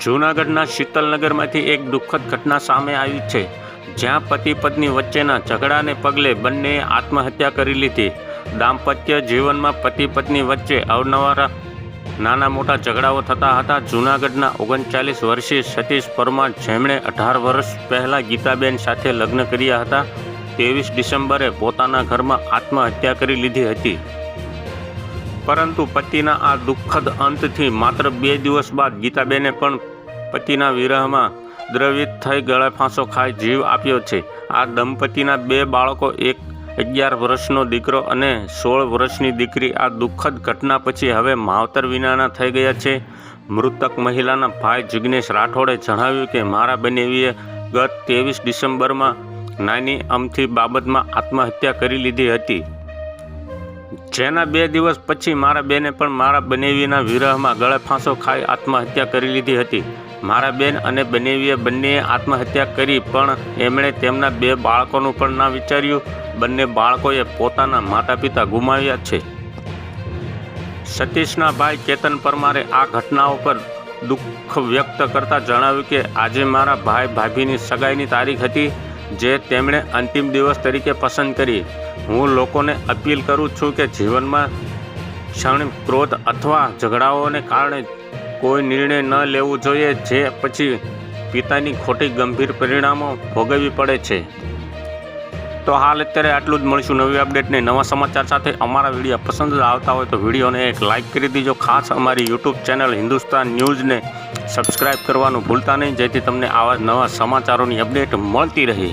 જૂનાગઢના શીતલનગરમાંથી એક દુઃખદ ઘટના સામે આવી છે, જ્યાં પતિ પત્ની વચ્ચેના ઝઘડાને પગલે બંનેએ આત્મહત્યા કરી લીધી। દાંપત્ય જીવનમાં પતિ પત્ની વચ્ચે અવારનવાર નાના મોટા ઝઘડાઓ થતા હતા। જૂનાગઢના 39 વર્ષીય સતીશ પરમાર, જેમણે 18 વર્ષ પહેલાં ગીતાબેન સાથે લગ્ન કર્યા હતા, 23 ડિસેમ્બરે પોતાના ઘરમાં આત્મહત્યા કરી લીધી હતી। પરંતુ પતિના આ દુઃખદ અંતથી માત્ર 2 દિવસ બાદ ગીતાબેને પણ પતિના વિરહમાં દ્રવિત થઈ ગળે ફાંસો ખાઈ જીવ આપ્યો છે। આ દંપતીના 2 બાળકો, એક 11 વર્ષનો દીકરો અને 16 વર્ષની દીકરી આ દુઃખદ ઘટના પછી હવે માવતર વિનાના થઈ ગયા છે। મૃતક મહિલાના ભાઈ જિગ્નેશ રાઠોડે જણાવ્યું કે મારા બનેવીએ ગત 23 ડિસેમ્બરમાં નાની અમથી બાબતમાં આત્મહત્યા કરી લીધી હતી, જેના 2 દિવસ પછી મારા બેને પણ મારા બનેવીના વિરહમાં ગળે ફાંસો ખાઈ આત્મહત્યા કરી લીધી હતી। મારા બેન અને બનેવીએ બંનેએ આત્મહત્યા કરી, પણ એમણે તેમના 2 બાળકોનું પણ ના વિચાર્યું। બંને બાળકોએ પોતાના માતા પિતા ગુમાવ્યા છે। સતીશના ભાઈ કેતન પરમારે આ ઘટનાઓ પર દુઃખ વ્યક્ત કરતા જણાવ્યું કે આજે મારા ભાઈ ભાભીની સગાઈની તારીખ હતી, જે તેમણે અંતિમ દિવસ તરીકે પસંદ કરી। હું લોકોને અપીલ કરું છું કે જીવનમાં ક્ષણિક ક્રોધ અથવા ઝઘડાઓને કારણે કોઈ નિર્ણય ન લેવો જોઈએ, જે પછી પિતાની ખોટી ગંભીર પરિણામો ભોગવવી પડે છે। તો હાલ અત્યારે આટલું જ, મળીશું નવી અપડેટને નવા સમાચાર સાથે। અમારા વિડીયો પસંદ આવતા હોય તો વિડીયોને એક લાઇક કરી દીજો। ખાસ અમારી યુટ્યુબ ચેનલ હિન્દુસ્તાન ન્યૂઝને સબસ્ક્રાઈબ કરવાનું ભૂલતા નહીં, જેથી તમને આવા નવા સમાચારોની અપડેટ મળતી રહે।